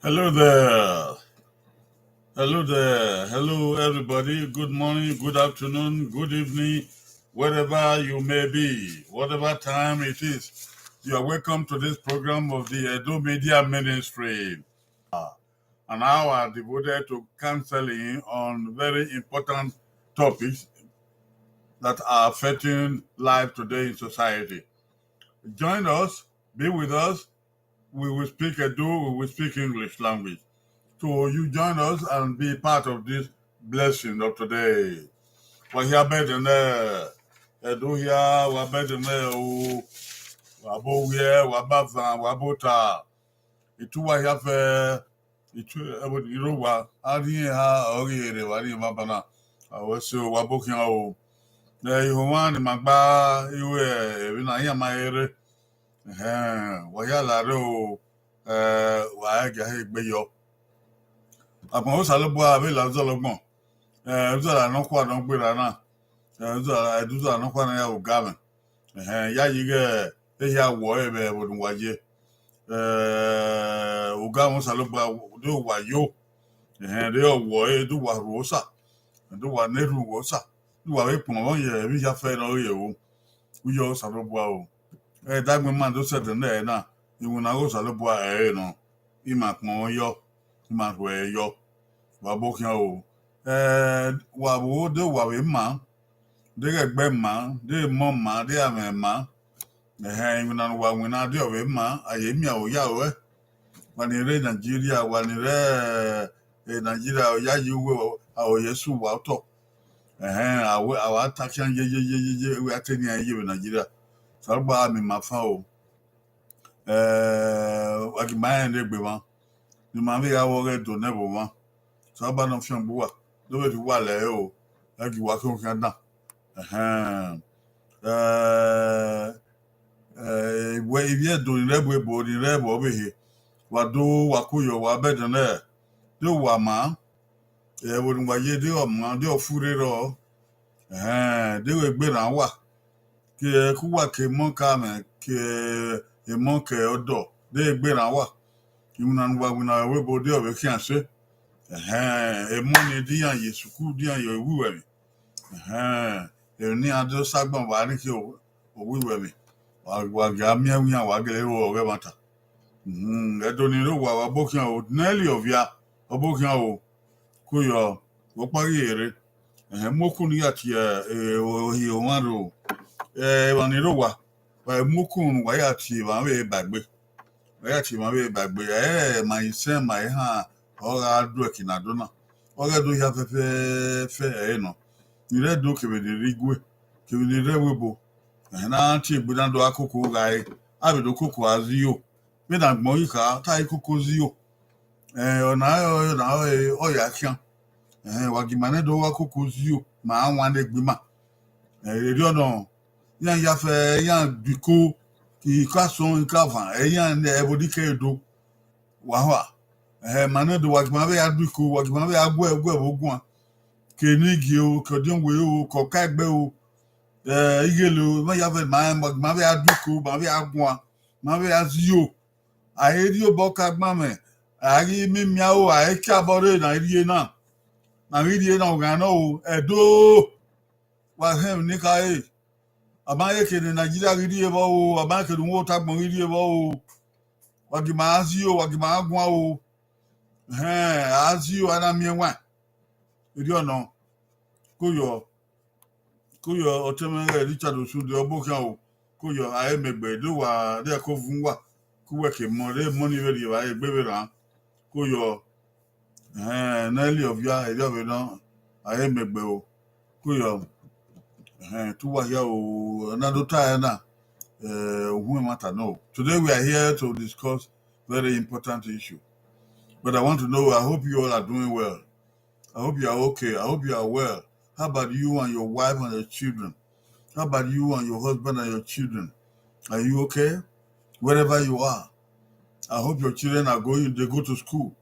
Hello there. Hello there. Hello, everybody. Good morning, good afternoon, good evening, wherever you may be, whatever time it is. You are welcome to this program of the Edo Media Ministry. An hour devoted to counseling on very important topics that are affecting life today in society. Join us, be with us. We will speak Edo, we will speak English language. So you join us and be part of this blessing of today. We're here better than Edo here, we're better than Wabo here, Wabava, Wabota. Itu wa here for itu Irowa, Adi ha, Oghe, Wadi Mabana. I was so Wabokin. You want Magba, you were in a Yamaere. Wayala, Wagahe Bayo. Àpọ̀n ó sàlọ́gbọ́ abẹ́ làzọ́lọ́gbọ̀n ẹ̀ẹ́dúzọ̀lá nọ́kwà náà gbéra náà ẹ̀ẹ́dúzọ̀lá nọ́kwà náà yà wò gámẹ̀ yá yìí gẹ̀ ẹ̀yà wọ̀ ẹ̀bẹ̀ ẹ̀bọ̀dùn wáyé ògámọ̀ sàlọ́gbọ́ dé wà yó dé wọ̀ ẹ̀ẹ́dúwà rọ́ọ̀sà ẹ̀ẹ́dúwà nẹ́rù rọ́ọ̀sà ẹ̀ẹ́dúwà ẹ̀pọ̀n wọ́n yẹ ẹ̀mí yá fẹ́ náà yẹ̀ wò wúyọ̀ sàlọ́gbọ́ o ẹ̀ẹ́dágbé máa tó sẹ̀tẹ̀ náà náà ìwọ̀n náà ó sàlọ́gbọ́ ẹ̀ẹ́ náà ìmà pọ̀n wọ́n yọ ìmà pọ̀ ẹ̀ yọ Wabokia o. Wabo de wawe ma, de egbe ma, de mom ma, de ame ma. Wina wa wina de owe ma, ayemi a oya we. Wanire Nigeria, wanire Nigeria oya yiwe a oyesu wa to. Awa atakian ye we ateni aye we Nigeria. Salba mi mafa o. Wagimaye ndegbe ma. Ni ma be ya wo re do nebo ma. Sábà náà fi hàn bó wà lórí ti wà lẹ́yìn o láti wá kí wọ́n fi hàn dà. Ìwé ibi ẹ̀dùn ìrẹ́bù ìbò ìrẹ́bù ọ̀bẹ̀hẹ̀ wà dó wà kóyọ̀ wà bẹ́ẹ̀ náà dé wà má ẹ̀wọ̀n ni wàyé dé ọ̀mọ́ dé ọ̀fúrẹ́ rọ̀ dé wẹ̀ gbéra wà kí ẹ kú wà kí mọ́ ká mẹ́ kí ẹ mọ́ kẹ́ ọ̀dọ̀ dé gbéra wà ìwúna wà wúna wẹ́bọ̀ dé ọ̀bẹ̀ kí à ṣe. Money diyan ye suku diyan ye wiwe mi. Ni ado sagban wa ni ki o wiwe mi. Wa ga mi awuyan wa gele wo ore mata. Edo ni ro wa Wabokian o Nelly ovia Wabokian o ko yo wo pari ere. Moku ni ati ohi o maro. Wa ni ro wa moku wa ya ti wa we bagbe. Wa ya ti wa we bagbe. My son my ha ọ̀rọ̀ adó ẹ̀kìnà àdó náà ọ̀rọ̀ ẹ̀dó ya fẹ́fẹ́ ẹ̀ nọ ìrẹ́ ẹ̀dó kèbèdè rí gbé kèbèdè rẹ̀ wébo náà tí ìgbénádo akókò ra ẹ̀ àbèdó kókò azíyò mẹ́ta gbọ́n yìí ká táyé kókò zíyò ọ̀nà ọ̀yà kíá wàgìmánẹ́dọ̀ wá kókò zíyò màá wọn lè gbé mà èrè ọ̀nà yàn ya fẹ́ yàn dùkó ìkásán ìkàfà yàn ẹ̀bọ̀díkẹ́ èdò wàhálà manedo wagimabe ya duko wagimabe ya gwe ogun kenigi o kodionwe o koka egbe o igelo ma ya ve wagimabe ya duko ma be agun ma be azio ayeri o boka gbame ari mimia o aiki abore na rie na ogan o edo wa hem ni kai amaye kene Nigeria rie bo o amaye kene wo tagbon rie bo o wagima azio wagima agun o azio ana mienwa iri ọ̀nà kóyọ̀ ọ̀tẹ́mẹ́rẹ́ Richard Osunde Wabokian o kóyọ̀ ayémẹgbẹ̀ ló wà lẹ́ẹ̀kọ́ fún wà kúwẹ̀kẹ̀ mọ́ lé mọ́ni rẹ̀ wà ẹgbẹ́ rà kóyọ̀ Nelly ọ̀bíà ẹ̀dí ọ̀bẹ̀ náà ayémẹgbẹ̀ o kóyọ̀ tó wà yá o ọ̀nàdó táyà náà òhun ẹ̀mọ́ta náà. Today we are here to discuss very important issue. But I want to know, I hope you all are doing well. I hope you are okay. I hope you are well. How about you and your wife and your children? How about you and your husband and your children? Are you okay? Wherever you are. I hope your children are they go to school.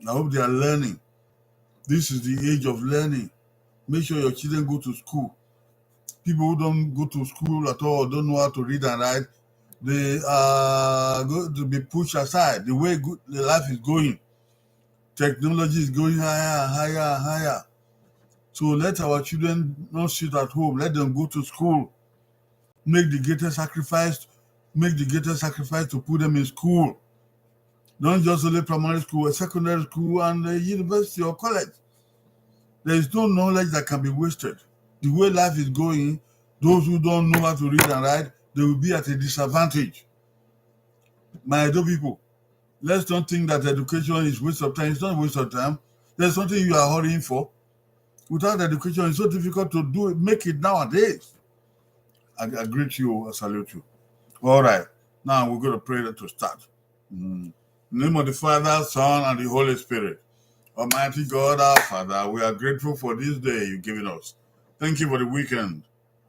I hope they are learning. This is the age of learning. Make sure your children go to school. People who don't go to school at all, don't know how to read and write, they are going to be pushed aside the way the life is going. Technology is going higher, higher, higher. So let our children not sit at home. Let them go to school. Make the greatest sacrifice. Make the greatest sacrifice to put them in school. Not just only primary school, secondary school, and university or college. There is no knowledge that can be wasted. The way life is going, those who don't know how to read and write, they will be at a disadvantage. My Edo people, let's don't think that education is waste of time. It's not a waste of time. There's something you are hurrying for. Without education, it's so difficult to do it, make it nowadays. I greet you, I salute you. All right, now we're going to pray to start. In the name of the Father, Son, and the Holy Spirit. Almighty God, our Father, we are grateful for this day you've given us. Thank you for the weekend.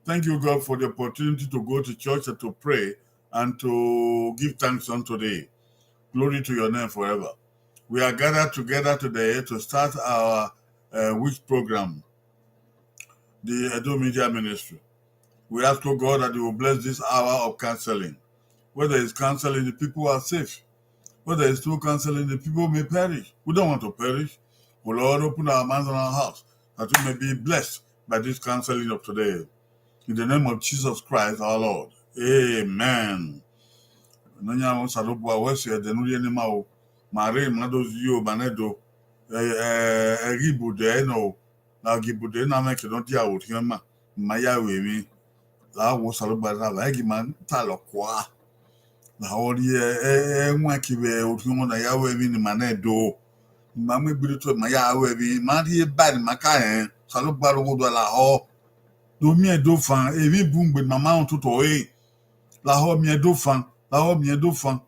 Thank you, God, for the opportunity to go to church and to pray and to give thanks unto thee. Glory to your name forever. We are gathered together today to start our week program, the Edo Media Ministry. We ask, oh God, that you will bless this hour of counseling. Where there is counseling, the people are safe. Where there is no counseling, the people may perish. We don't want to perish. Oh Lord, open our minds and our hearts that we may be blessed by this counseling of today. In the name of Jesus Christ, our Lord. Amen. Nanya salubu awesi edenuri enima o. Mare madozi o banedo. Ibude no. Na Ibude na meke no dia o tiama. Maya wewi. La wo salubu na egi man talokwa. Na ori enwa kibe o tiamo na ya wewi ni manedo. Mame bilito maya wewi. Mari bad maka salubu ro do la ho. Do mi edo fan evi bungbe mama on tuto la ho mi edo fan. La ho mi edo fan.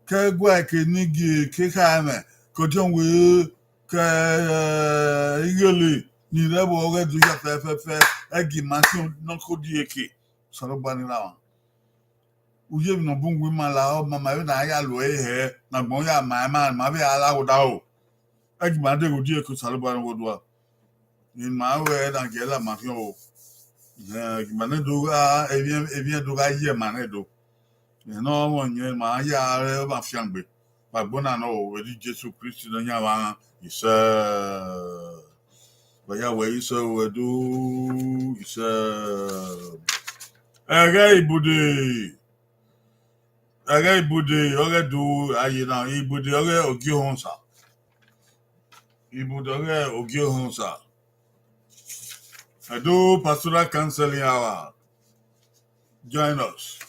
Ke gwa ke nigi ke kame ko jon we ke igele ni lebo ore du ya fe egi machine no ko di eke so lo bani la uye mi no bungu ma la o mama yo na ya lo ehe na gbon ya ma be ala wo da o egi ma de go di eke so lo bani wo do ni ma we na ge la ma fi o egi ma ne do ga e bien do ga ye ma ne do no one ma ya re ba fiangbe ba bona no we di Jesus Christ no nya wa isa ba ya we isa we do isa Eghe Ibude Oghe do aye na Ibude Oghe Ogihonsa Ibude Oghe Ogihonsa I do pastoral counseling hour. Join us.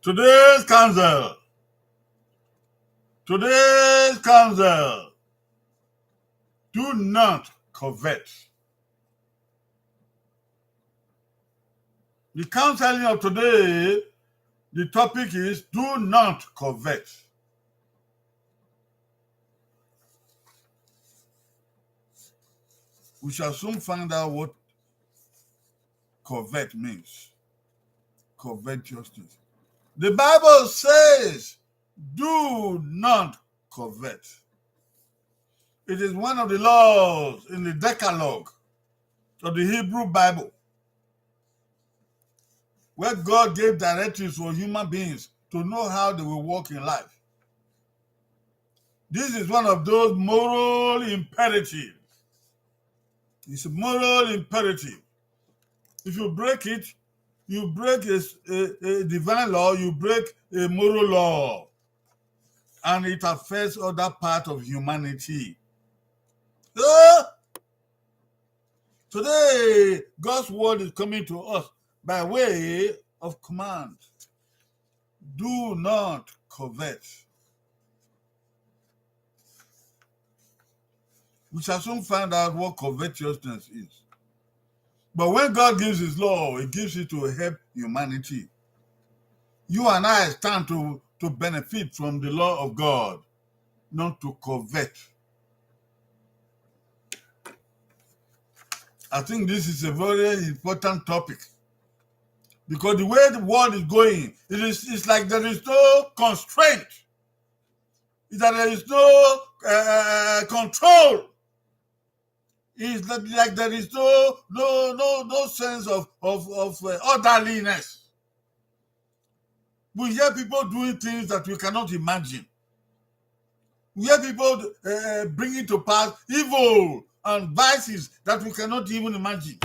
Today's counsel. Do not covet. The counseling of today, the topic is do not covet. We shall soon find out what covet means. Covetousness. The Bible says, do not covet. It is one of the laws in the Decalogue of the Hebrew Bible, where God gave directives for human beings to know how they will walk in life. This is one of those moral imperatives. It's a moral imperative. If you break it, you break a divine law, you break a moral law, and it affects other parts of humanity. Today, God's word is coming to us by way of command. Do not covet. We shall soon find out what covetousness is. But when God gives his law, he gives it to help humanity. You and I stand to benefit from the law of God, not to covet. I think this is a very important topic, because the way the world is going, it's like there is no constraint, that there is no control. It's like there is no sense of orderliness. We hear people doing things that we cannot imagine. We hear people bringing to pass evil and vices that we cannot even imagine.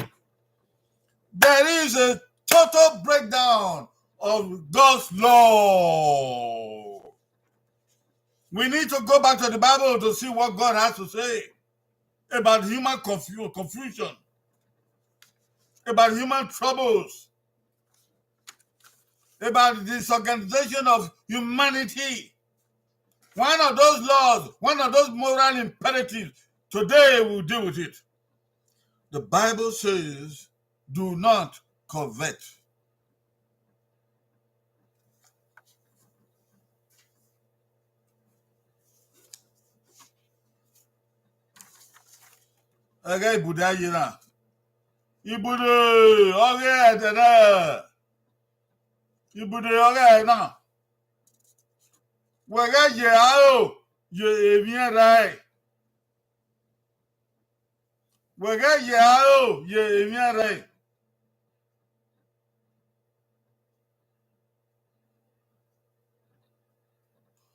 There is a total breakdown of God's law. We need to go back to the Bible to see what God has to say about human confusion, about human troubles, about the disorganization of humanity. One of those laws, one of those moral imperatives, today we'll deal with it. The Bible says, do not covet. Eghe Ibude ayira. Ibude, Oghe tere. Ibude Oghe na. Wege ye ao, ye emien rai. Wege ye ao, ye emien rai.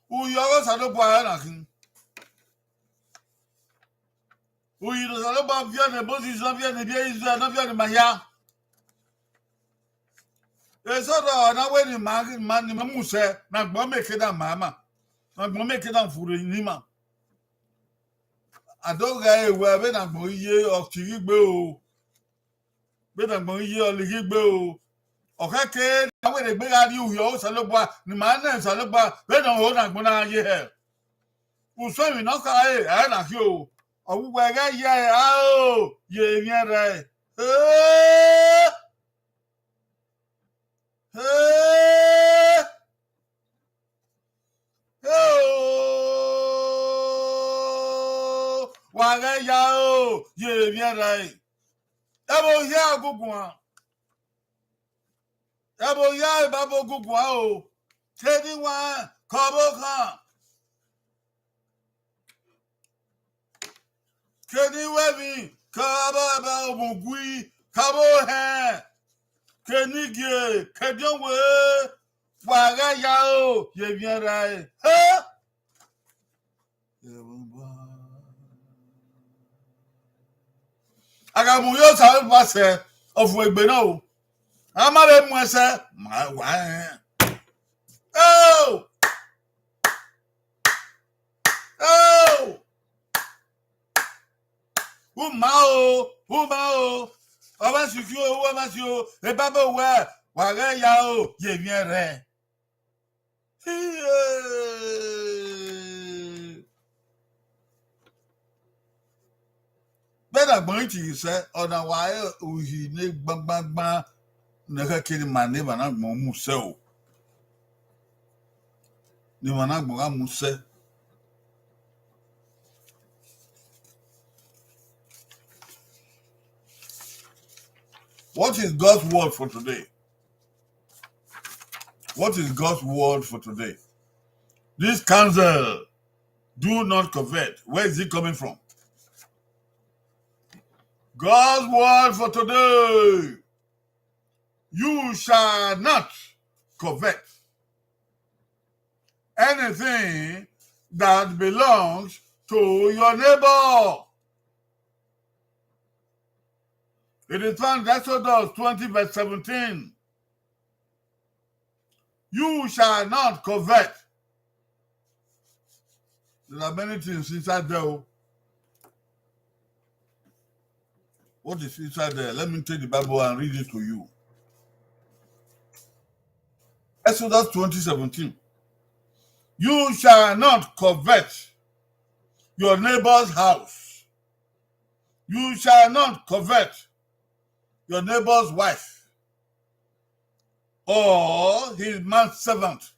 Uyogo salopwa na kin. Uyido salopwa viane bosi viane bia Israel na viane maya. Esoro na we ni man ni muse na gbo meke da mama. Na gbo meke da furu ni ma. Adoga ewe be na gbo iye okirigbe o. Be na gbo iye oligigbe o. Okeke na we de gbe ari uyo salopwa ni man na salopwa be na ho na gbo na ye he. Uso mi no ka na ki o. Owugbo ege ye o ye yen re. Wage ya o ye yen re. Ebo ya gugun. Ebo ya babo gugun o. Kedi wa kobo kan. Kedi webi kaba ba omugui kabo he. Kenige kedionwe waga yao ye bien rai ha aga mu yo sa ba se ofu egbe na o amare mu ese ma wa oh oh o Oba suki o wa ma si o e baba wa waga yao ye bien rai. Better going to you say, or now why we need bang never killing my neighbor not museo. The managma muse. What is God's word for today? What is God's word for today? This counsel, do not covet. Where is it coming from? God's word for today. You shall not covet anything that belongs to your neighbor. It is found in Exodus 20 verse 17. You shall not covet. There are many things inside there. What is inside there? Let me take the Bible and read it to you. Exodus 20:17. You shall not covet your neighbor's house. You shall not covet your neighbor's wife, or his manservant,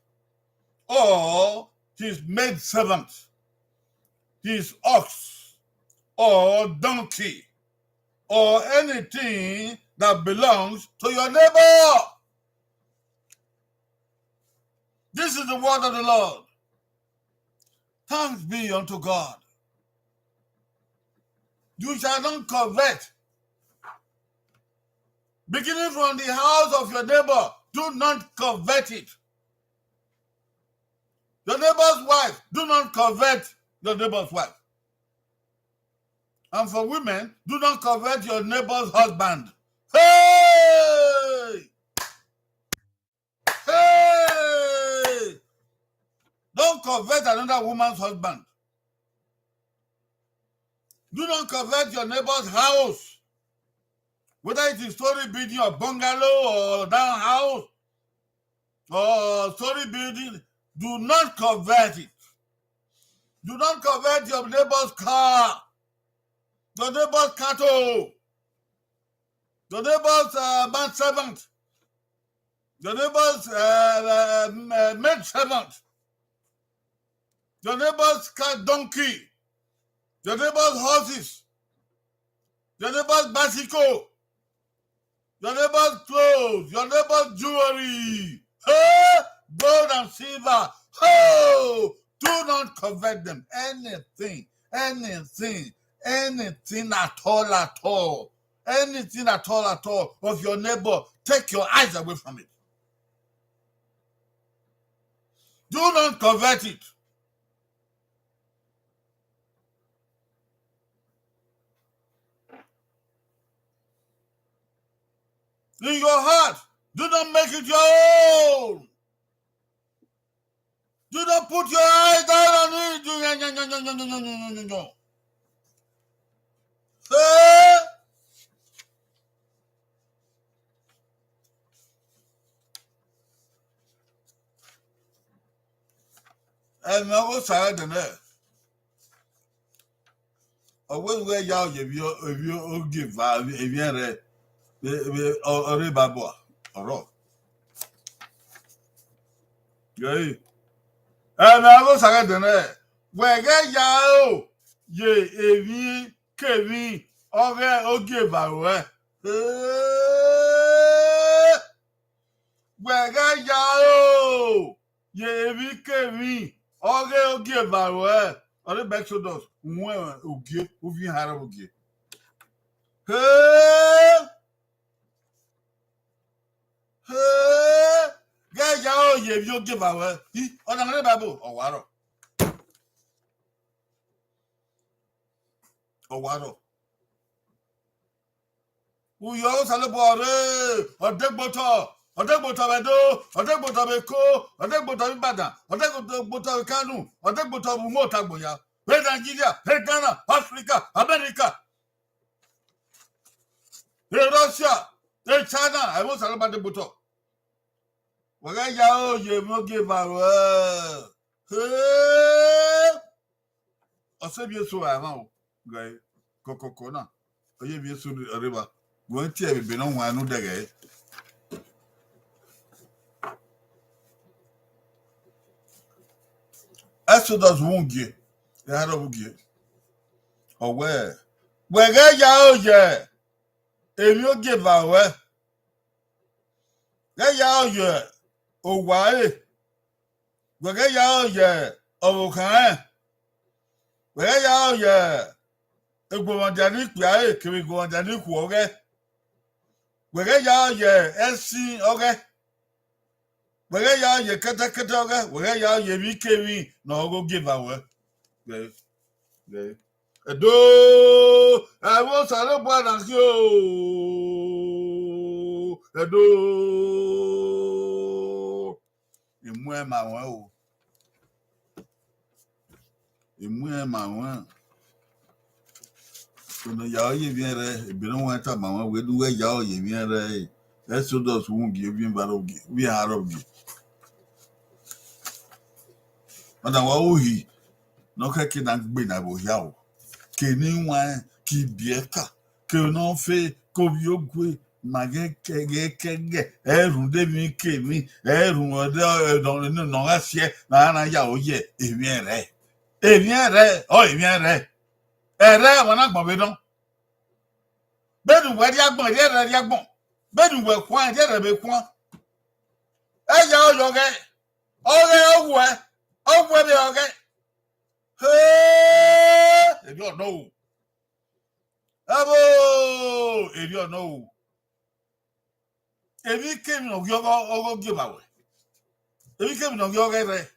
or his maidservant, his ox, or donkey, or anything that belongs to your neighbor. This is the word of the Lord. Thanks be unto God. You shall not covet. Beginning from the house of your neighbor, do not covet it. Your neighbor's wife, do not covet your neighbor's wife. And for women, do not covet your neighbor's husband. Hey! Hey! Don't covet another woman's husband. Do not covet your neighbor's house. Whether it is story building or bungalow or down house or story building, do not covet it. Do not covet your neighbor's car, your neighbor's cattle, your neighbor's manservant, your neighbor's maidservant, your neighbor's donkey, your neighbor's horses, your neighbor's bicycle, your neighbor's clothes, your neighbor's jewelry, gold and silver. Oh, do not covet them. Anything at all. Anything at all of your neighbor, take your eyes away from it. Do not covet it. In your heart, do not make it your own. Do not put your eyes down on it. No. And I was tired than that. I will wear y'all if you give if you're a rebabo or rock. Yay. And I was tired than that. Where y'all ye evi kevi Ogieva. Where y'all ye evi kevi Ogieva. Or the back to those Oghe, who you had Oghe. Guys, y'all, you give away. On the Bible, or Waro. Or Waro. Who you also about or deck bottle, or deck bottle, or deck bottle co, or deck bottle bada, or deck bottle canoe, or deck bottle motaboya. Red Nigeria, Red Ghana, Africa, America, Russia, China. I was about the bottle. Where y'all you will give our or save you so I know, guy, Coca-Cola, or you be so a river. Won't you have been on one no day? Exodus won't get, they had a get. Or where y'all, yeah, if you give our y'all, yeah, oh, why? Where y'all, yeah, oh, okay. Where y'all, yeah, a go on Janik, can we go on Janik, okay? Where y'all, yeah, SC, okay? Where y'all, yeah, Kata, where y'all, yeah, we carry, no, go give our way. Do I was a little bit of you. Do Emwin my well. Emwin my one. So the yaw ye bien, if you don't want to mamma, we do a yaw ye bien. That's so those won't give you, but we are of you. And I he no caking and been about yaw. Kenny one, keep bieka, que non fait, comme yo gwe. Magé kege erun de mi ke mi erun dans le non assiette na ya oye e bien re oh e bien re won agbon be don bedu we di agbon di agbon bedu we kwan di re be kwan e ya oyo ge owe be oge e do no Abo, eri no. Ebi came no yogo giveaway. Ebi came no yoga.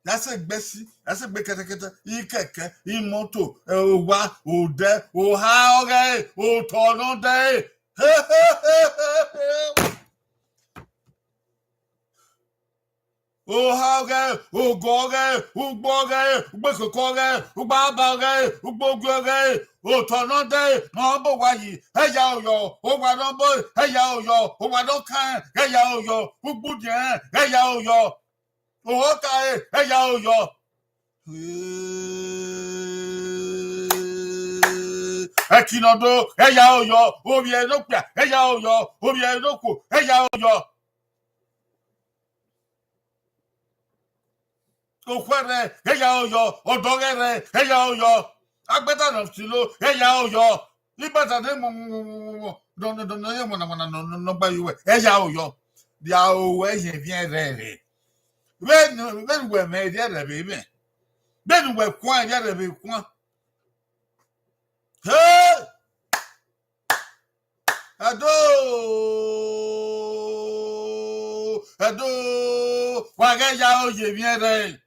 That's a Bessie, that's a Becca, Ikeke, Imoto, Wa, Ode, Ohaoge, Otono Day. Ohaoge, Ogoge, Uboge, Ubekoge, Ubabage, Ubogoge, Otono Day, Mambowayi, Heya, Owanombo, Heya, Owanokan, Heya, Ubudia, Heya, Ohokae, Heya, Ekinodo, Eya Oyo, Obi Enopia, Eya Oyo, Obi Enoku, Eya Oyo. Okwere, Eya Oyo, Odogere, Eya Oyo. Agbeta no Silo, Eya Oyo. Ibata de no ba you, Eya Oyo. Dia o eje bien rere. When we made the baby. Then we kwa ya de be kwa. Hey! Ado, wagaja oye miere.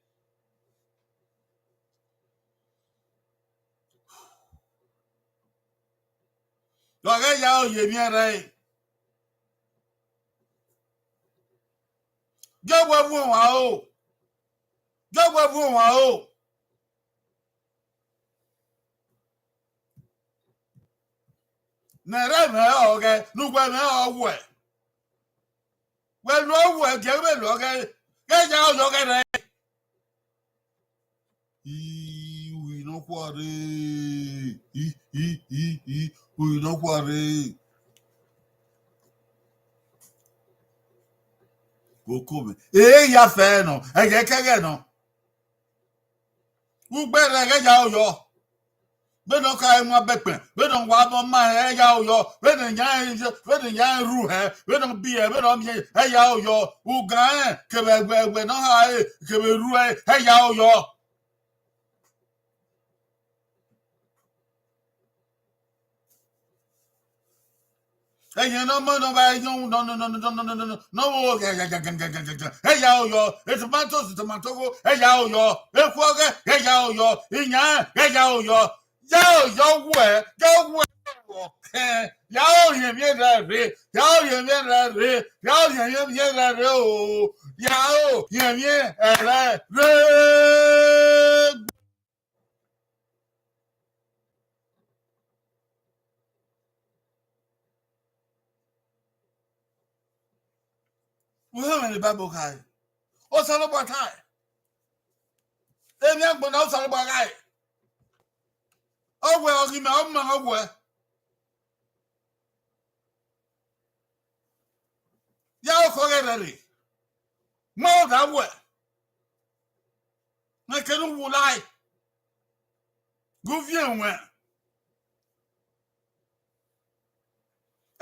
Wagaja oye miere. Gẹ́gbẹ́ fún wa o. Gẹ́gbẹ́ fún wa o. Nẹ̀rẹ́ mẹ́ ọ̀gẹ́, nùgbẹ́ mẹ́ ọ̀wẹ̀. Wẹ̀lú ọ̀wẹ̀ gẹ́gbẹ́ lọ́gẹ́. Gẹ́jà ọ̀yọ́gẹ́ rẹ̀. Ìwì náà kwari. Ìwì náà kwari. Kókó mi. Èyí ya fẹ́ nọ, ẹ̀gẹ́ kẹ́gẹ́ nọ. Gbẹ́ rẹ̀ gẹ́jà ọ̀yọ́. Beno ka enwa bekpe beno wa bo ma ya oyo beno nya ru he beno bi e beno mi ya oyo ugan ke be no ha ke be ru e ya oyo no mo no ba no wo ya oyo tomato go ya oyo e ku oge ya oyo inya ya oyo yo we y'all hear me that re y'all hear me that re y'all hear me that re oh y'all hear me that re we have in the Bible guy o salo ba tai emi agbo na o salo ba guy o we o gi me o ma o we y'all ko get ready mo da we na kenu wu lai go vie we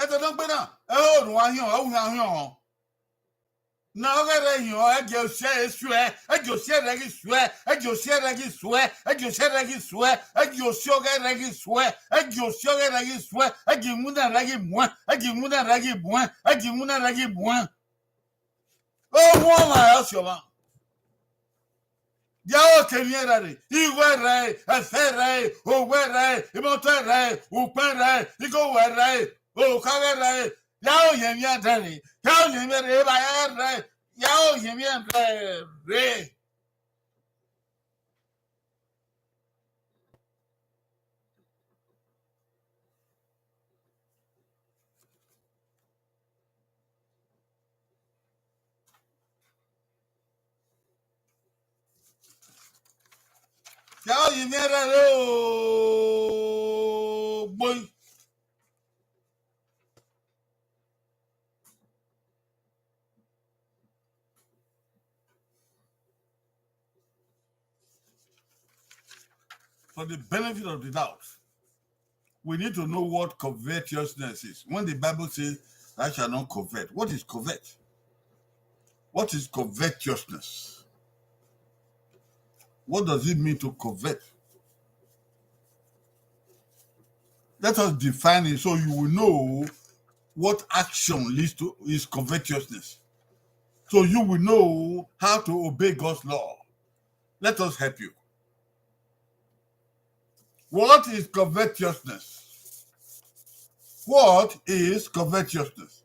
e to don pe na e o run ahian o hu ahian na ogere yin o eje ose esu eje ose regi sue eje ose regi sue eje ose regi sue eje ose ogere regi sue eje ose ogere regi sue eje muna regi buen eje muna regi buen eje muna regi buen o won ma asio ma ya o ke mi era re iwe re efe re owe re imoto re upe re igo we re o ka re ya o yen mi adare ya o yen mi re ba ya re ya o yen mi re ya o yen mi re o boy for the benefit of the doubt, we need to know what covetousness is. When the Bible says, "I shall not covet," what is covet? What is covetousness? What does it mean to covet? Let us define it so you will know what action leads to is covetousness. So you will know how to obey God's law. Let us help you. What is covetousness? What is covetousness?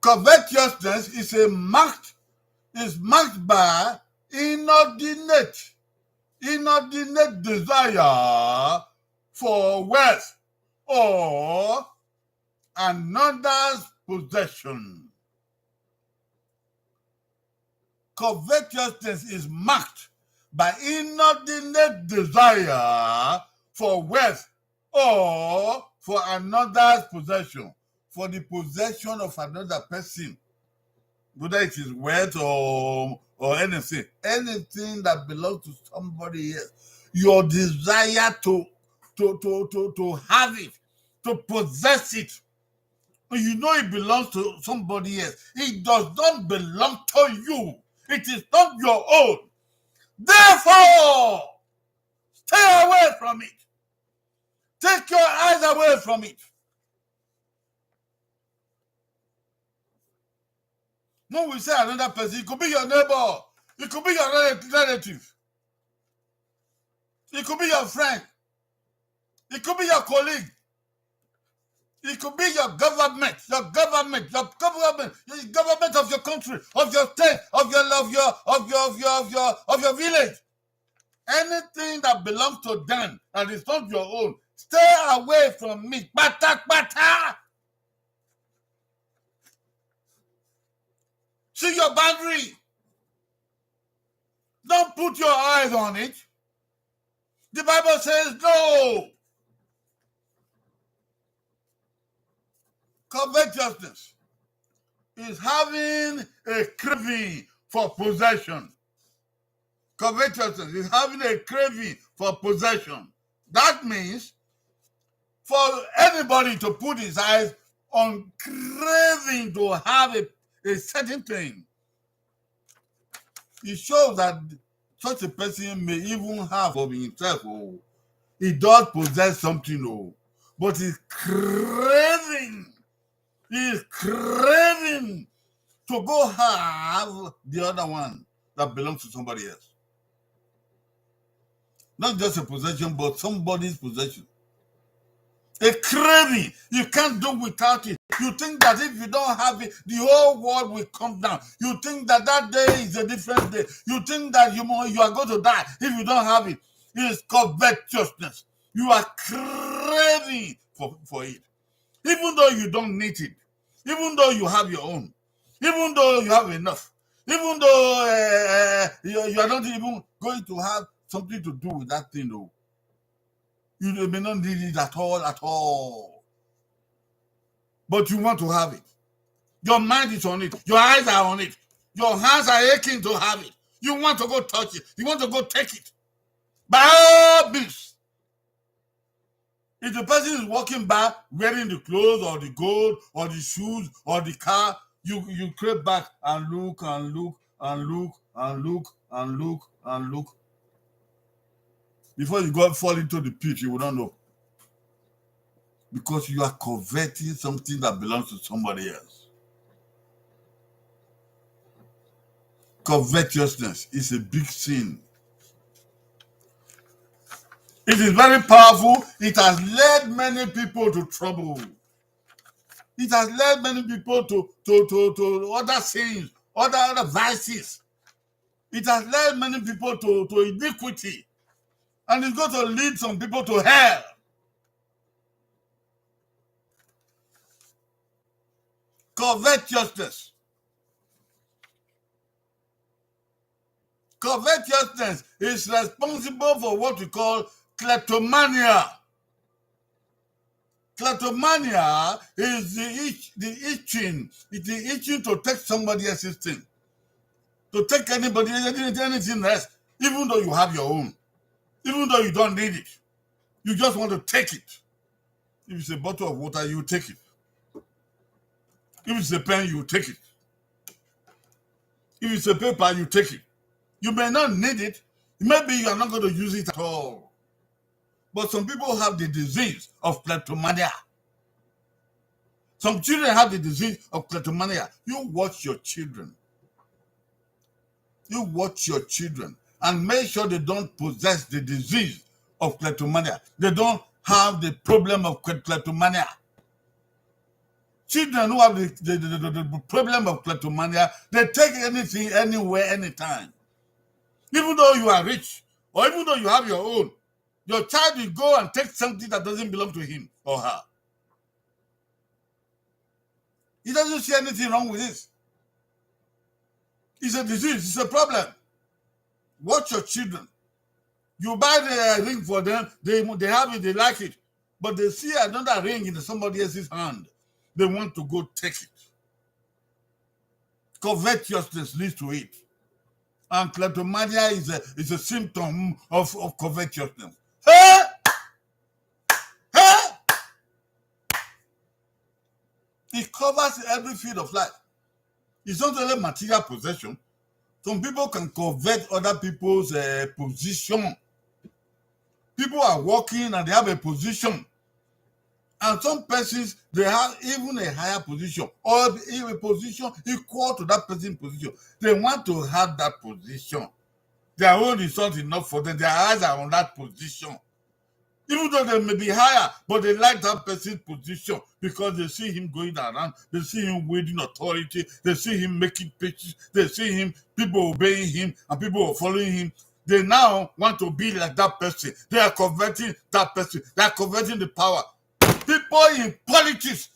Covetousness is marked by inordinate desire for wealth or another's possession. Covetousness is marked by inordinate desire for wealth or for another's possession, for the possession of another person, whether it is wealth or anything that belongs to somebody else. Your desire to have it, to possess it. You know it belongs to somebody else. It does not belong to you. It is not your own. Therefore, stay away from it. Take your eyes away from it. When we say another person, it could be your neighbor. It could be your relative. It could be your friend. It could be your colleague. It could be your government, the government of your country, of your state, of your village. Anything that belongs to them and is not your own, stay away from me. Bata. See your boundary. Don't put your eyes on it. The Bible says no. Covetousness is having a craving for possession. Covetousness is having a craving for possession. That means for anybody to put his eyes on craving to have a certain thing, it shows that such a person may even have of himself. Oh, he does possess something, oh, but he's craving. He's craving to go have the other one that belongs to somebody else. Not just a possession, but somebody's possession. A craving. You can't do without it. You think that if you don't have it, the whole world will come down. You think that day is a different day. You think that you are going to die if you don't have it. It is covetousness. You are craving for it. Even though you don't need it. Even though you have your own. Even though you have enough. Even though you are not even going to have something to do with that thing, though. You may not need it at all. But you want to have it. Your mind is on it. Your eyes are on it. Your hands are aching to have it. You want to go touch it. You want to go take it. By all means. If the person is walking by wearing the clothes or the gold or the shoes or the car, you creep back and look. Before you fall into the pit, you will not know. Because you are coveting something that belongs to somebody else. Covetousness is a big sin. It is very powerful. It has led many people to trouble. It has led many people to other sins, other vices. It has led many people to iniquity. And it's going to lead some people to hell. Covetousness. Covetousness is responsible for what we call kleptomania. Kleptomania is the itching to take somebody else's thing. To take anything else, even though you have your own. Even though you don't need it. You just want to take it. If it's a bottle of water, you take it. If it's a pen, you take it. If it's a paper, you take it. You may not need it. Maybe you are not going to use it at all. But some people have the disease of kleptomania. Some children have the disease of kleptomania. You watch your children. You watch your children and make sure they don't possess the disease of kleptomania. They don't have the problem of kleptomania. Children who have the problem of kleptomania, they take anything, anywhere, anytime. Even though you are rich, or even though you have your own, your child will go and take something that doesn't belong to him or her. He doesn't see anything wrong with this. It's a disease, it's a problem. Watch your children. You buy the ring for them, they have it, they like it. But they see another ring in somebody else's hand. They want to go take it. Covetousness leads to it. And kleptomania is a symptom of covetousness. Hey! Hey! It covers every field of life. It's not only material possession. Some people can covet other people's position. People are working and they have a position. And some persons, they have even a higher position or a position equal to that person's position. They want to have that position. Their own is not enough for them. Their eyes are on that position. Even though they may be higher, but they like that person's position because they see him going around, they see him wielding authority, they see him making pitches, they see him, people obeying him, and people are following him. They now want to be like that person. They are converting that person. They are converting the power. People in politics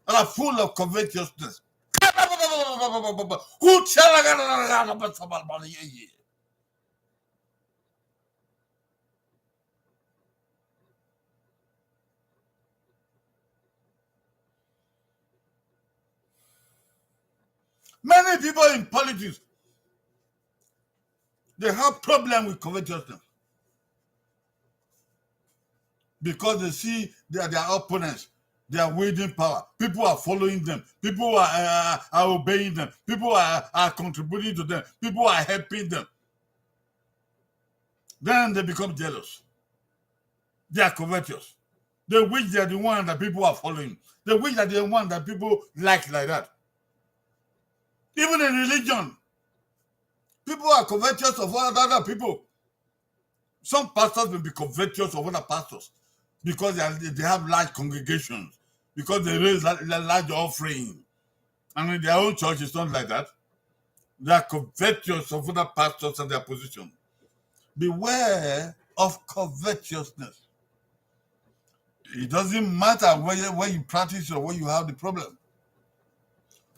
are full of covetousness. Many people in politics, they have problem with covetousness because they see their opponents, they are wielding power. People are following them. People are obeying them. People are contributing to them. People are helping them. Then they become jealous. They are covetous. They wish they are the one that people are following. They wish that they are the one that people like that. Even in religion, people are covetous of other people. Some pastors will be covetous of other pastors because they have large congregations, because they raise large offering. And in their own church, it's not like that. They are covetous of other pastors and their position. Beware of covetousness. It doesn't matter where you practice or where you have the problem.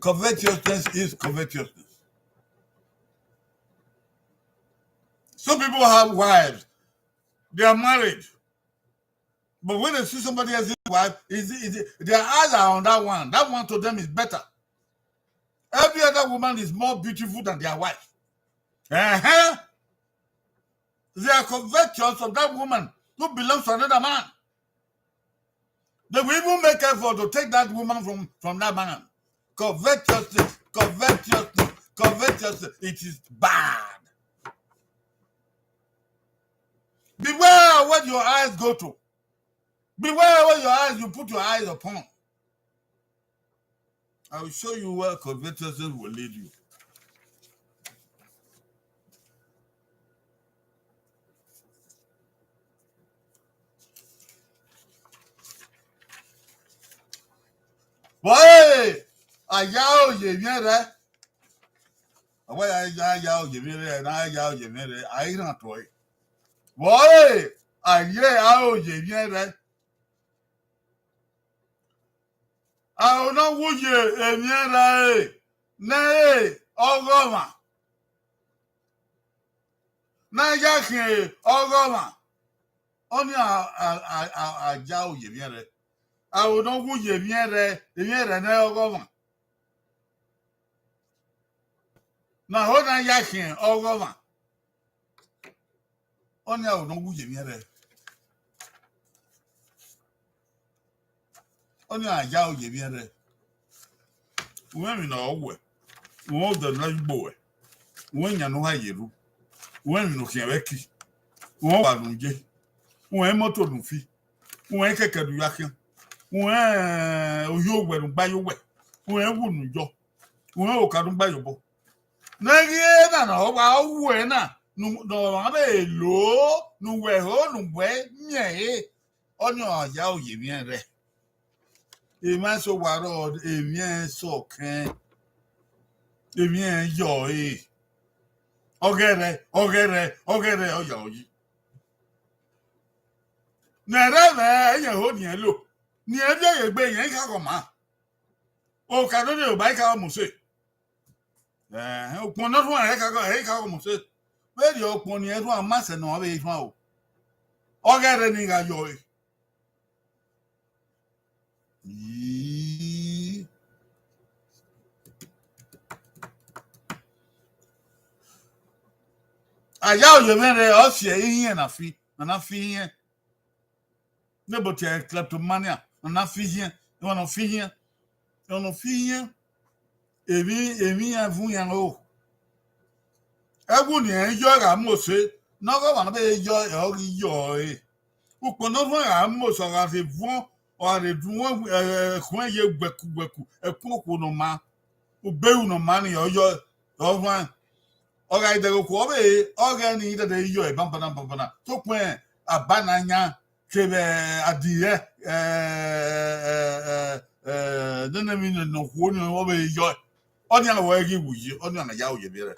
Covetousness is covetousness. Some people have wives. They are married. But when they see somebody else's wife, their eyes are on that one. That one to them is better. Every other woman is more beautiful than their wife. Uh-huh. They are covetous of that woman who belongs to another man. They will even make effort to take that woman from that man. Covetousness, covetousness, covetousness. It is bad. Beware what your eyes go to. Beware what you put your eyes upon. I will show you where covetousness will lead you. Boy, ayao ye miere. Boy, ayao ye miere, na ayao ye miere. Ayina toy. Boy, ayao ye miere. I don't know who you are. Nay, Oghe. Nay, Yaki, Oghe. Only a Jow Yemiere. I don't know who you are. The year and Oghe. Now, hold on, Yaki, Oghe. Only I don't know who you are. Only a Jow Yemiere. Women are Oghe. More than like boy. When you know how you do. When you can weki. Wọ́n wà lóúnjẹ un moto no fi un keke du yakin un oyo gbe no gba yo we un wu nu jo un o ka dun gba yo bo na ye na o ba wu e na no ma be lo nu we ho nu we nye onyo ya oye mi re e ma so waro e mi so kan e mi yo Oghe oya oyi na re ye ho ni lo ni e bi ye gbe yen ka ko ma o ka do de ba ka mo se o pon no fun e ka ko mo se be di o pon ni e fun ma se no be fun o oghe ni ga yo aya oye mere o se yin na fi yin nebo te kleptomania na fi yin no fi yin èmi avun yan o ewu ni en yo ga mo se no go wa be yo upo no fun ga mo so ga se fun o re dun kun ye gbeku eku no ma o be no ma ni yo o fun o ga ide ko be o ga ni ide de yo e bambana to pon abananya kebe adie nana mi no ko ni o be yo oni awo egi wuyi oni na ya oye bere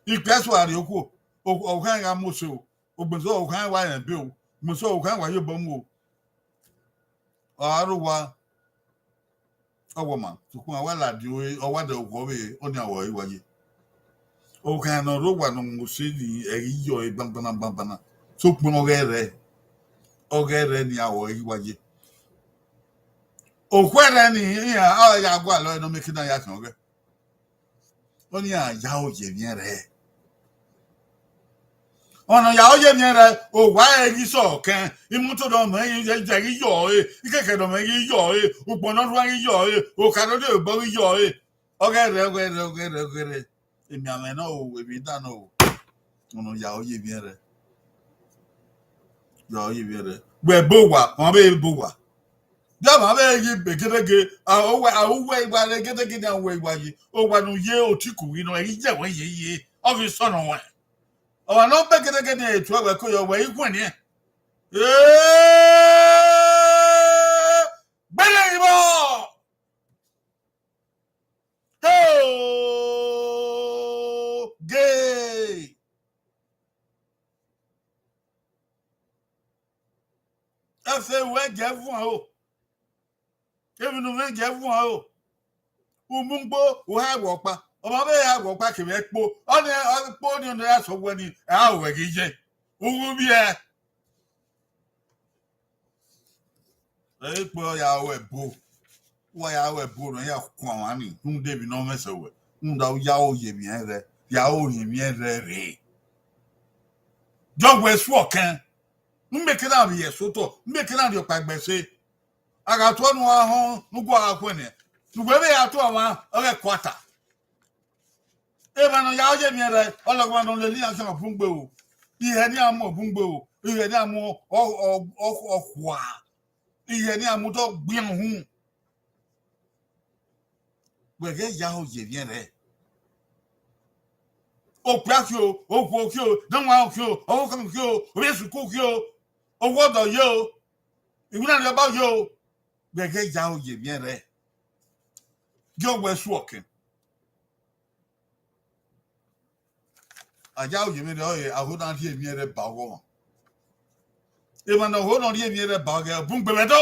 ikpeso ari oku o kan ga mo so ogbeso o kan wa yan be o mo so o kan wa yo bomu o aruwa ogoma to kun wa la di o wa de ogo be oni awo iwaye o kan no ro wa no mo se ni eri yo e bambana so pon ogere ni awo iwaye o kwere ni ya ya gwa lo no mekina ya kan oge oni ya oye mi re ona ya oye mi re o wa egi so kan imuto do mo yin je ri yo ikeke do mo yin yo o pon no ri yo o ka do de bo ri yo ogere emi amena o emi dana o ona ya oye mi re yo oye mi re gbe bo wa won be bo wa Dama be yi begedege awe igba le gedege na we igba yi o wa nu ye otiku ino e je we ye office so no we o no begedege na etu awe ko yo we igun ni bele ibo gay afe we je fun o ebi no me je fun o umungbo o ha wo pa o ma be ha wo pa ke be po oni po ni ya so we ni a we gi je ugu bi e po ya we bo wa ya we bo no ya kun awon ni hun de bi no me se we hun da ya o ye mi re ya o yin mi re jogwe su okan mbeke na bi ye so to mbeke na di opagbese aga to nu ahun nugo akwene nugbe be ya to wa o re quarter e ma no ya o je mi re ologba no le li an so fungbe o ihe ni amo fungbe o ihe ni amo okwa ihe ni amo to gbi hun gbege ya o je mi re o pia o ku o don wa o o kan o be su ku o wodo yo iwuna le ba yo gbege ya o je mi re jo we su okin aja o je mi re o ye ahoda ti emi re ba wo e ma no ho no ri emi re ba ge bun gbe do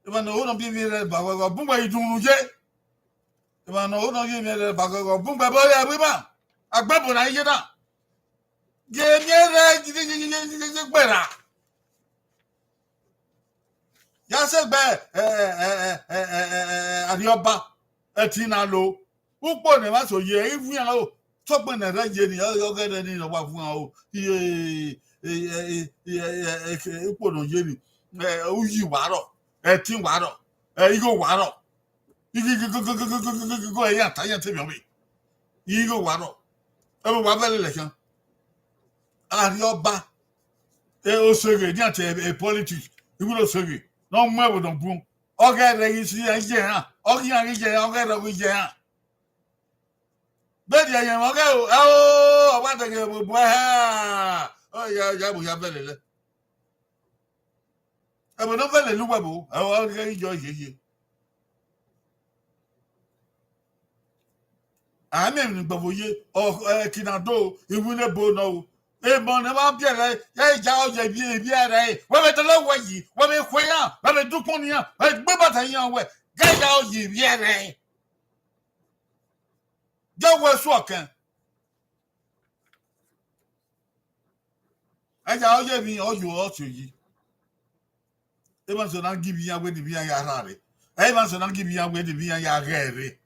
e ma no ho no bi emi re ba wo bun gbe idun je e ma no ho no ri emi re ba ge bun gbe bo ye bi ma agbebo na ye da ge emi re gbera ya se gbe arioba eti na lo pupo ne ma so ye ifu yan o to pe na re je ni o gede ni lo wa fun o iye ipo no ye ni uyi waro eti waro igo waro igo ya ta ya te mi o mi igo waro e mo wa bele le kan Arioba. E osege ni ati e politics. Ibu osege. No mwe wo don bum. Oghe re isi je ha. Oghe yan je, oghe re je ha. Bedi yan oghe o wa de ge bo ha. Oh ya bo ya belele. E bo no bele lu wa bo. E o ge jo ye. Amen ni gbavoye o kinado iwule bo no. E bon na ba biere ya ja o je bi are. We be to lo wa yi, we be kweyan, we be dukun ni yan, we gbe bata yan we. Ga ja o yi bi are. Ja we so kan. E ja o je bi o yo o so yi. E ma so na give yan we di bi yan ya rare. E ma so na give yan we di bi yan ya rere.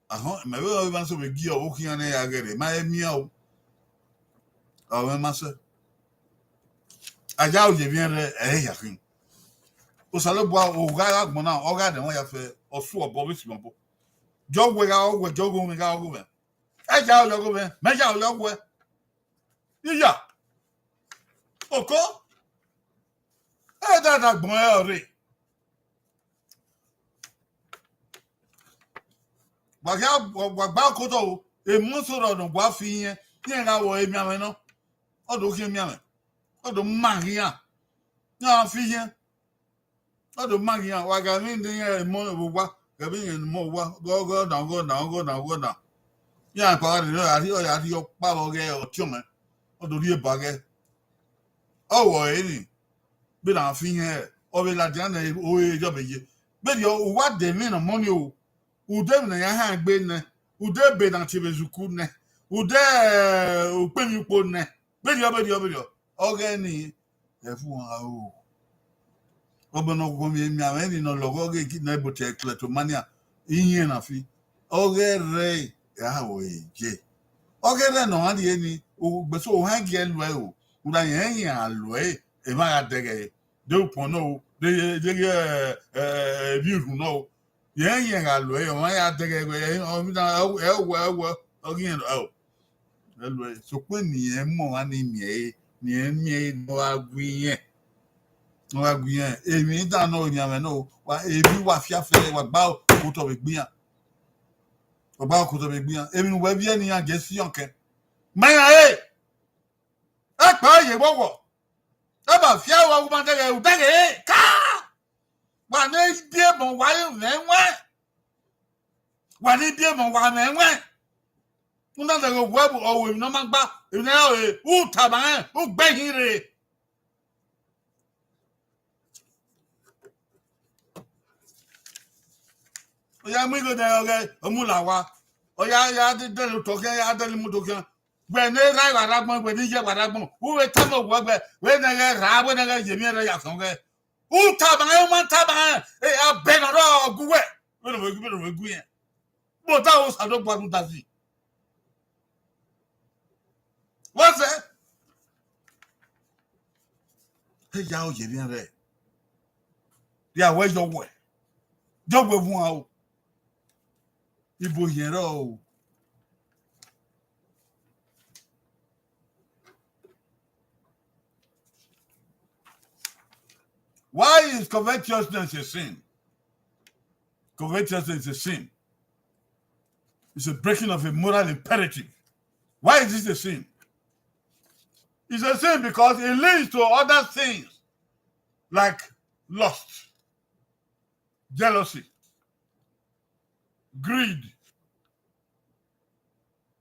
Ahon, me we o so be gi o ki yan ya rere. Ma e mi o. O ma so. Aja o je bi yan re e ya kin. O salo bo o ga gbon na o ga de won ya fe o su obo bi si mo. Jo we ga o we jo go mi ga o go be. E ja o yo go be. Me ja o yo go. Iya. Oko. E da gbon e ore. Wa gba ko to e mu so ro don gba fi yen. Yen ga wo emi amen no. O do ki emi amen. O do magia. Na fi yen. O do magia wa ga mi din e mo wa. Ga bi yen mo wa. Go down. Ya pa ri o ya ri o pa lo ge o ti o me. O do ri e ba ge. O wo e ni. Bi na fi yen. O be la dia na o e jo be ye. Be yo wa de mi na money o. Ude na ya ha gbe ne. Ude be na ti bezuku ne. Ude o pe mi po ne. Be yo. Oghe ni e fu wa o. Obono go mi amen ni no logo ge ki na bote kleptomania. Iye na fi. Oghe re ya o je. Oghe re no adi eni o gbe so o ha ge lu e o. Ura yen alu e ma ga dege. De o pon no. De bi ru no. Yen alu e o ya dege o mi na e oghe o. Elu so pe ni e mo wa ni mi e no agui no agui emi da no ni ame no wa ebi wa fiafe wa gba ko to be gbian wa gba ko to be gbian emi we bi eni an je si onke maya e pa ye wowo e ba fia wa ma de udage ka wa ne die mo wa ne nwe una de go webu o we no ma gba ene o u taba o gbehin re. Oya mi go de oge omulawa oya de to ke ya de mu to ke gbe ne ra wa ragbon gbe ni je wa ragbon u we tamo wo gbe we na ge ra we na ge je mi re ya kan ge u taba o ma taba e a be na ro guwe we no gu yen bo ta o sa do gba nu ta si what's that e ja o je bien re ya we jo we fun o ibo yen ro o. Why is covetousness a sin? Covetousness is a sin. It's a breaking of a moral imperative. Why is this a sin? It's a sin because it leads to other things like lust, jealousy, greed,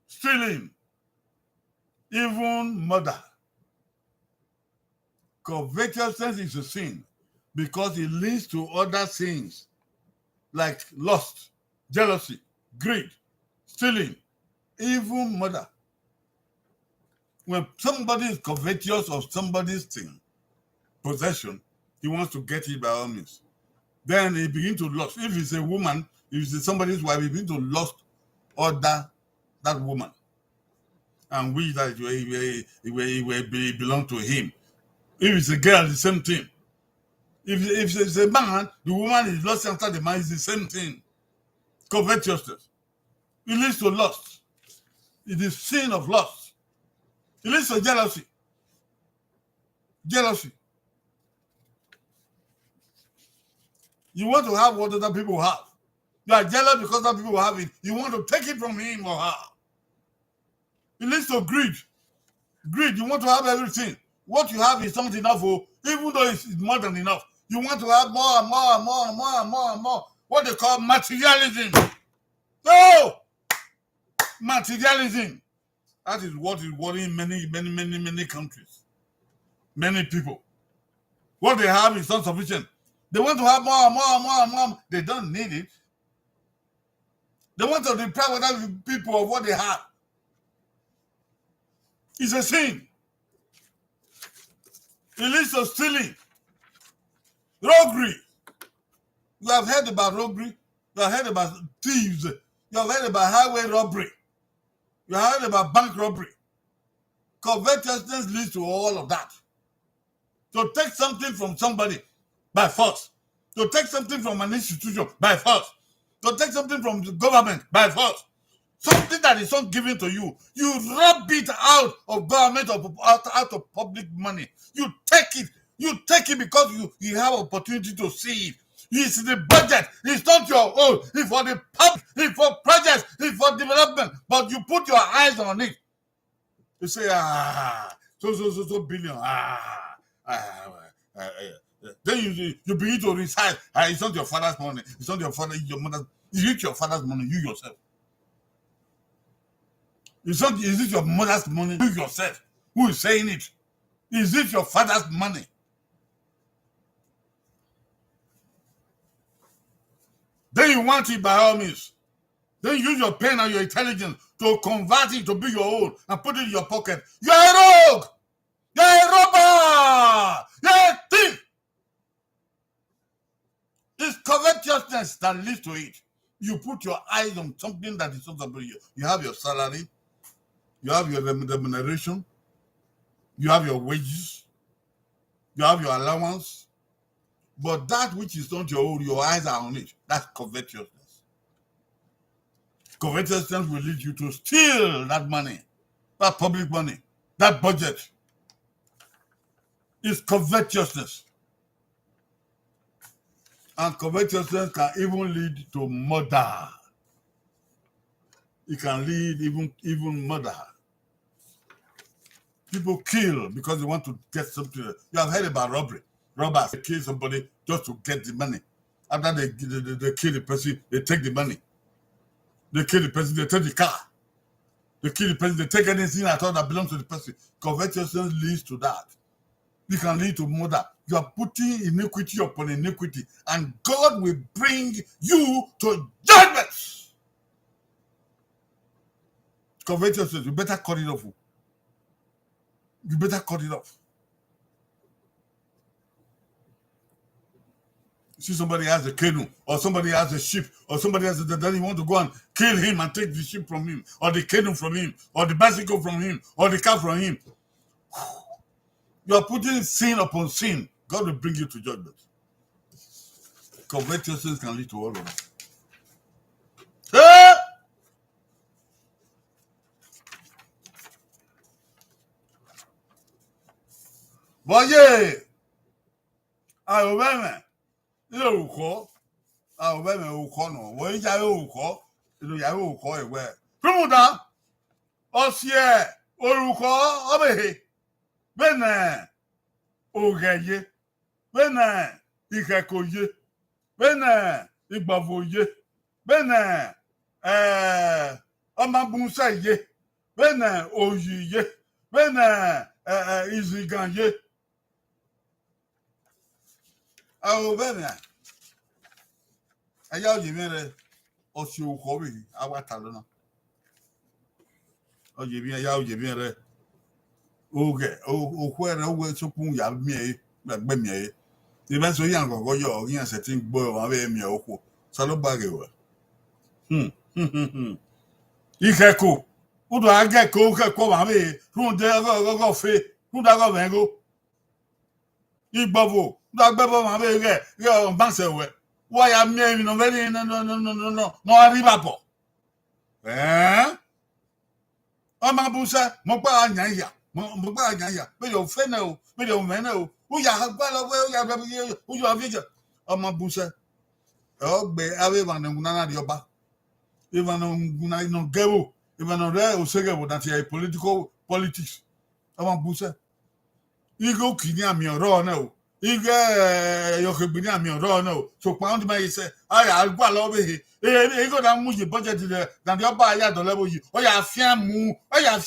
stealing, even murder. Covetousness is a sin because it leads to other things like lust, jealousy, greed, stealing, even murder. When somebody is covetous of somebody's thing, possession, he wants to get it by all means. Then he begins to lust. If it's a woman, if it's somebody's wife, he begins to lust other that woman. And we that it belong to him. If it's a girl, the same thing. If it's a man, the woman is lost after the man, is the same thing. Covetousness. It leads to lust. It is sin of lust. It leads to jealousy. Jealousy. You want to have what other people have. You are jealous because other people have it. You want to take it from him or her. It leads to greed. Greed. You want to have everything. What you have is not enough, even though it's more than enough. You want to have more and more and more and more and more and more. What they call materialism. No! Materialism. That is what is worrying many countries. Many people. What they have is not sufficient. They want to have more and more and more and more. They don't need it. They want to deprive other people of what they have. It's a sin. It leads to stealing. Robbery. You have heard about robbery. You have heard about thieves. You have heard about highway robbery. You have heard about bank robbery. Covetousness leads to all of that. To take something from somebody by force. To take something from an institution by force. To take something from the government by force. Something that is not given to you. You rob it out of government or out of public money. You take it. You take it because you have opportunity to see it. It's the budget. It's not your own. It's for the public. It's for projects. It's for development. But you put your eyes on it. You say, so billion. Then you begin to recite. It's not your father's money. It's not your father. It's your mother's. Is it your father's money? You yourself. Is it your mother's money? You yourself. Who is saying it? Is it your father's money? Then you want it by all means. Then use your pen and your intelligence to convert it to be your own and put it in your pocket. You're a rogue! You're a robber! You're a thief! It's covetousness that leads to it. You put your eyes on something that is not about you. You have your salary. You have your remuneration. You have your wages. You have your allowance. But that which is not your own, your eyes are on it. That's covetousness. Covetousness will lead you to steal that money, that public money, that budget. It's covetousness. And covetousness can even lead to murder. It can lead even murder. People kill because they want to get something. You have heard about robbery. Robbers kill somebody just to get the money. After they kill the person, they take the money. They kill the person, they take the car. They kill the person, they take anything at all that belongs to the person. Covetousness leads to that. It can lead to murder. You are putting iniquity upon iniquity, and God will bring you to judgment. Covetousness, you better cut it off. You better cut it off. See somebody has a canoe, or somebody has a ship, or somebody has then you want to go and kill him and take the ship from him, or the canoe from him, or the bicycle from him, or the car from him. You are putting sin upon sin. God will bring you to judgment. Covetousness can lead to all of that. Hey! But yeah, I remember. Orúkọ àwọn bẹ́ẹ̀ mi orúkọ nù wọ́n yíyá orúkọ inú yàrá orúkọ ìwé fúnmùdá ọ̀sẹ̀ orúkọ ọ̀bẹ̀hẹ̀ bẹ́ẹ̀ náà ògẹ̀yẹ bẹ́ẹ̀ náà ìkẹ́kọ̀ọ́yẹ bẹ́ẹ̀ náà ìgbàfọ̀yẹ bẹ́ẹ̀ náà ọmọbùnsẹ̀yẹ bẹ́ẹ̀ náà òyìyẹ bẹ́ẹ̀ náà ìzìgànyẹ. Àwọn bẹ́ẹ̀ ni ẹ̀yà òjìmí rẹ̀ ọ̀sẹ̀ òkọ̀wé awátà lọ́nà. Òjìmí ẹ̀yà òjìmí rẹ̀ Oghe òkú ẹ̀rẹ̀ owó ẹ̀sọ́kùn yà mìíràn gbẹ̀gbẹ̀ mìíràn. Ìbẹ́ sọ yàn kọ̀kọ́ yọ ọ̀yìn ẹ̀sẹ̀ tí ń gbọ́ àwọn abẹ́ mìíràn òkú sọlọ́gbàgẹ̀ wẹ̀. Ìkẹ́kọ̀ọ́ Udo agẹ́kọ̀ọ́ kẹ́kọ̀ọ́ wà mí fún dé ọgọ́gọ́ fẹ́ fún dàgọ́ mẹ́gọ́. Ìgbọ̀bọ̀ gbẹ́bọ̀ máa bẹ rẹ̀ ọ̀bánsẹ̀ wẹ̀ wọ́n ya mẹ́rin náà very no arrivable. Ọmọ abúṣẹ́ mo gbá àyàn ìyà Mba ya, me yo feno, me yo meno. Uya hagbala we uya avija. Oma busa. Ogbe ave vanunguna na dioba. Even on no gebo, even on there, Osegebo, that is political politics. Oma busa. Igo kinya mi oro no. Ige yo kinya mi oro no. So pound me say, I gba lo be he. Ego da mu je budget de dan de oba ya do level yi. O ya fian mu ya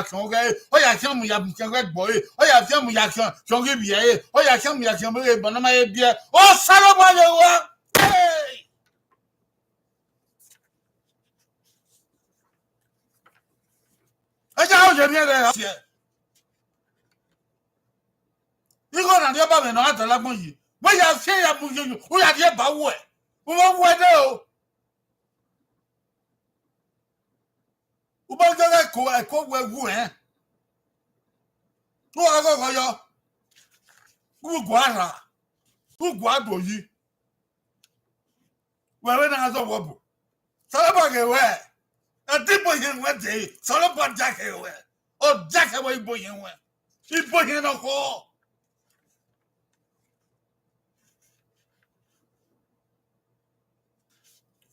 kan ge. O ya fian mu ya kan ge gbo e. O ya fian mu ya kan ge bi e. O ya fian mu ya kan be bo na ma e bi e. O saro ba le wa. Hey! Aja o je mi re. Ego na de oba me no atalagbon yi. Bo ya fian ya mu yo. O ya de ba wo e. O wo de o. Ubangele ko wewu Tu ago yo. Ugwara. Ugwado yi. Wewe na azo wobu. Salaba ge we. Adibo yen we de. Salaba jake we. O jake we ibo yen we. Ibo yen no ko.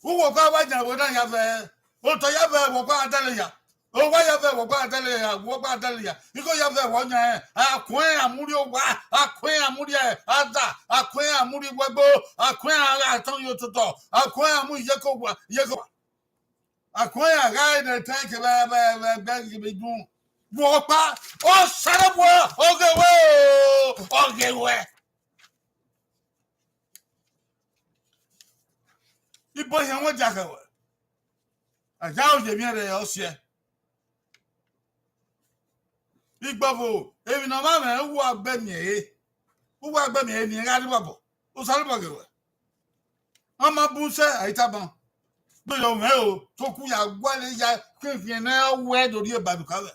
Uwo kwa waja we na ya ve. O to ya ve wo kwa adele ya. O wa ya ve wo kwa adele ya, wo kwa adele ya. Iko ya ve wo nya akwen amuri o wa, akwen amuri ada, akwen amuri webo, akwen aton yo toto, akwen amu yeko wa, yeko. Akwen aga na tank be dun. Wo pa, o sare bo, Oghe we. Ibo yen wo jake we. Aja o je bien re o se. Igbavo, ebi no ma me wu agbe mi e. Wu agbe mi e ni ga ri babo. O sare bo gewe. Ama bu se aitaban. Be yo me o, to ku ya gwale ya kefien na we do ri baduka we.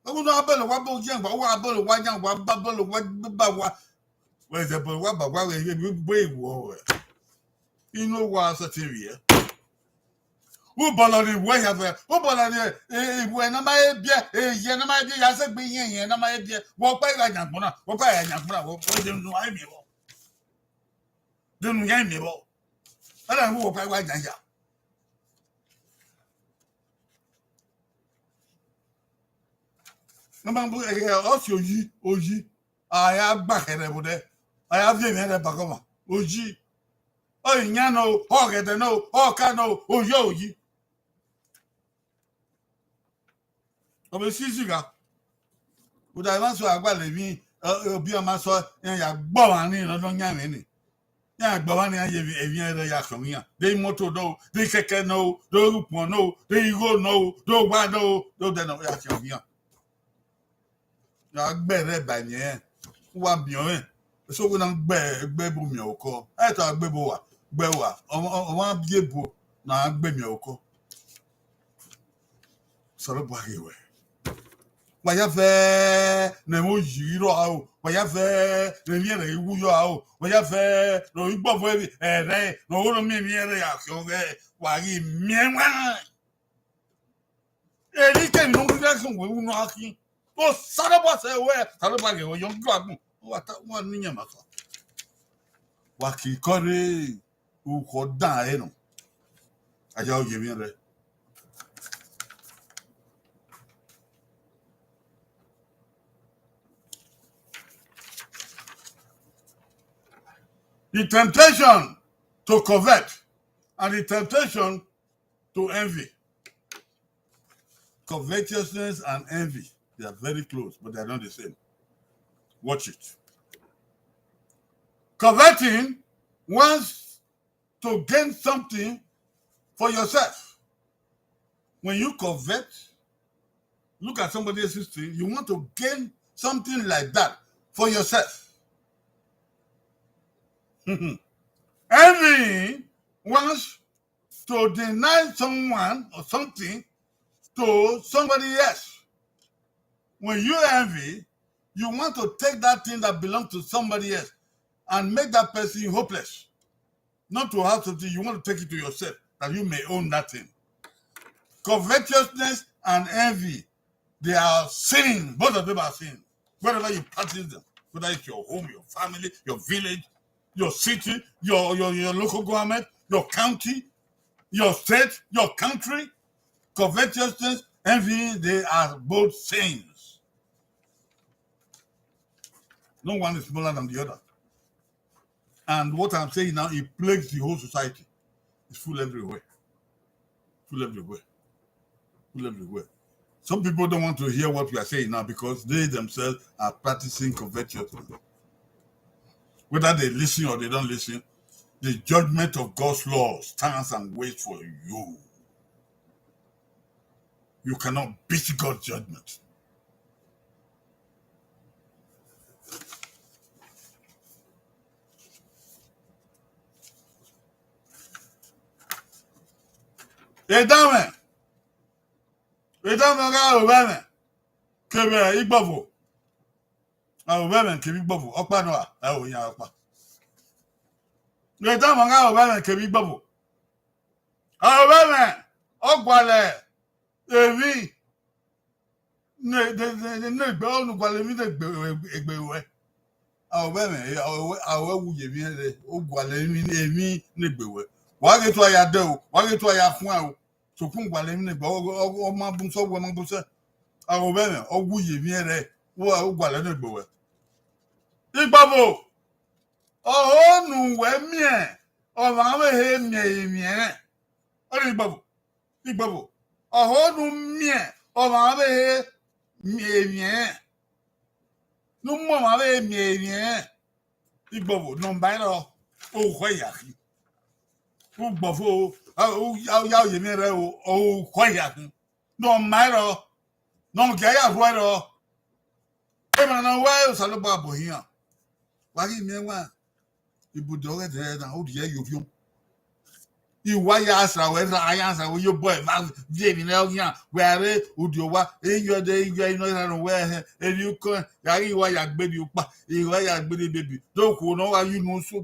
O no abelo wa bo jen gba, wa abelo wa jan wa babelo wa ba wa. We ze bo wa ba wa we bo ewo we. Inu wa sateria. Who bolani we have who bolani when am I be yen am I be as a being yen am I be walk by Yankuna, walk by Yankuna, what didn't know I me. Didn't get me. I don't walk by Yanja. Number also ye, Oji. I have back at there. I have been at a Bagoma. Oji. Oh, Yano, Oghe, the no, Okano, Oyoji. Obe sisiga uda ma so agba le mi obi o ma so ya gbo wa ni lodun yan ni ya gbo wa ni aye evi re ya so yan de moto do de keke no do rupon no de igo no do gba no do de no ya so yan ya gbe re ba yen wa bi o en so wo na gbe bu mi oko e to gbe bo wa o wa bi ebo na gbe mi oko soro bo ayewe Waya fe ne mo yiro ao waya fe ne mi re iwu yo ao waya fe no igbo fo ere no wo mi re ya so ge wa ri mi wa eri ke no ri ka we unu aki o sare bo se we sare ba ge o yo gbo agun wa ta wa ni yan ma so wa ki kore u ko dan e no aja o je mi re the temptation to covet and the temptation to envy. Convictiousness and envy, they are very close, but they are not the same. Watch it. Coveting wants to gain something for yourself. When you covet, look at somebody else's thing, you want to gain something like that for yourself. Envy wants to deny someone or something to somebody else. When you envy, you want to take that thing that belongs to somebody else and make that person hopeless. Not to have something, you want to take it to yourself, that you may own that thing. Covetousness and envy They are sin. Both of them are sin. Wherever you practice them, whether it's your home, your family, your village, your city, your local government, your county, your state, your country, covetousness, envy, they are both sins. No one is smaller than the other. And what I'm saying now, it plagues the whole society. It's full everywhere. Full everywhere. Full everywhere. Some people don't want to hear what we are saying now because they themselves are practicing covetousness. Whether they listen or they don't listen, the judgment of God's law stands and waits for you. You cannot beat God's judgment. Edame ga obeme kebe igbovo. Obeme kebe igbovo okpa no a o yan okpa. Edame ga obeme kebe igbovo. Obeme ogwale evi ne gbe onu gwale mi ne egbewe. Obeme awe wuye mi re ogwale mi emi ne gbewe. Wa ge to aya de o, wa ge to aya fun o. So fun gwale mi ne gbe o ma bun so wo ma bun se. Obeme ogwuye mi re wo ogwale ne gbewe. Igbabo ohonu we mie o ma we he mie ori igbabo ohonu mie o ma we he mie no mo ma we mie igbabo no mba ro o ko ya ki o gbofo o ya ye mi re o ko ya ki no ma ro no ge ya ro ro e ma na wa o salo ba bo hian wagi mi wa Ibude Oghe de na o die yovion iwa ya asra we ra ayansa we yo boy ma die mi na ogian we are udiowa eyo de eyo ino ran we e yu kan yari iwa ya gbe di upa iwa ya gbe di baby do ko no wa yu nu so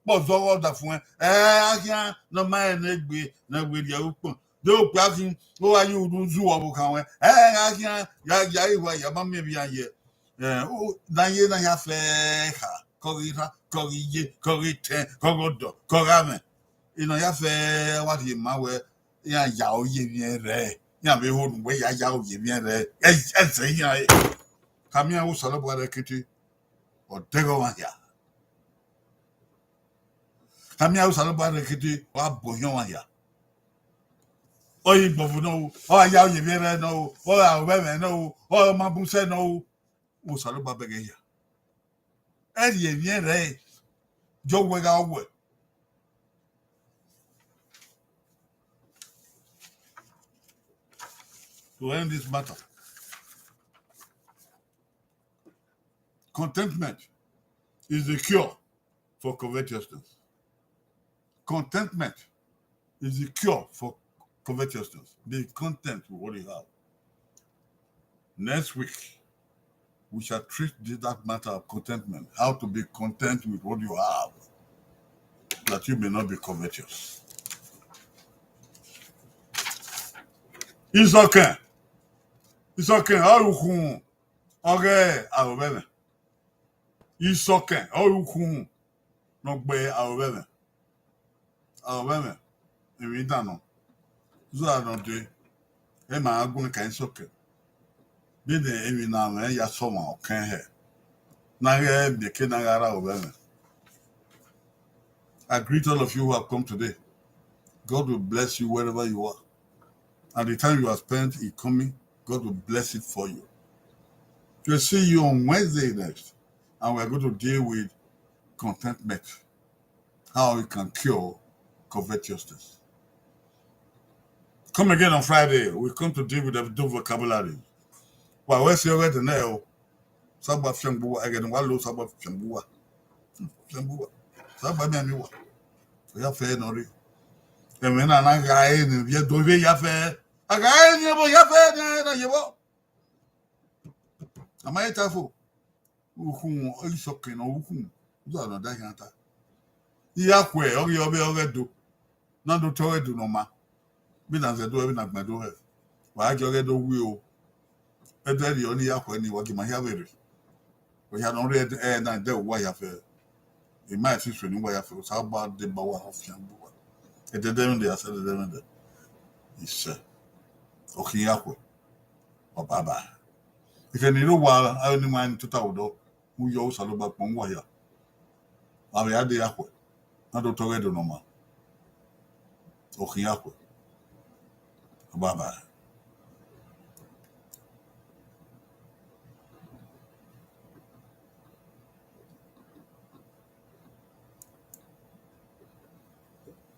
po zo da fun agian no ma na gbe di upon do pa fin o wa yu nu zu obo kan we agian ya iwa ya ma me bi aye o na ye na ya fe ha korira koriye korite korodo korame ina ya fe what ye ma we ya oye mi re ya be ho we ya oye mi re e ya kamia wo salo bwa rekiti o tego wa ya kamia wo salo bwa rekiti o boyan wa ya o yi gbofu no o ya oye mi re no o ya we me no o ma bu se no wo salo bwa bege ya e ye mi re jo we ga we. To end this matter, contentment is the cure for covetousness. Contentment is the cure for covetousness. Be content with what you have. Next week, we shall treat that matter of contentment, how to be content with what you have, that you may not be covetous. It's okay. It's okay. How you can? Okay, I'll it's okay. How you can? No be I'll if you don't know, so I don't do. Hey, my going can it's okay. Be the every now and ya someone can hear. Now, the kid I greet all of you who have come today. God will bless you wherever you are. And the time you have spent in coming, God will bless it for you. We'll see you on Wednesday next. And we're going to deal with contentment. How it can cure covetousness. Come again on Friday. We come to deal with the vocabulary. Well, where's your way to know? Sabba Fiambua again, one low Sabba Fiambua. Sabba Miamiwa. We have fair nori. And when I guy in the Dove Yafe, a guy in your Yafe, am I tafo? Whom is okay, no whom. Zana Dayanta. Yakwe, or your be do. Not to tell it to no ma. Be as a do every night, my door. Why you get the wheel? Ede only yakwe ni wagi mahiaveri. We had already air and the wire fair. In my sister, in wire for how about the Bawa of Yambu. At the day, I said, the day, he said, okay, yakwe, or Baba. If you know while I only mind to Taudo, who you also about Pongwaya. I had the yakwe, not to Toledo no more. Okay, yakwe, Baba.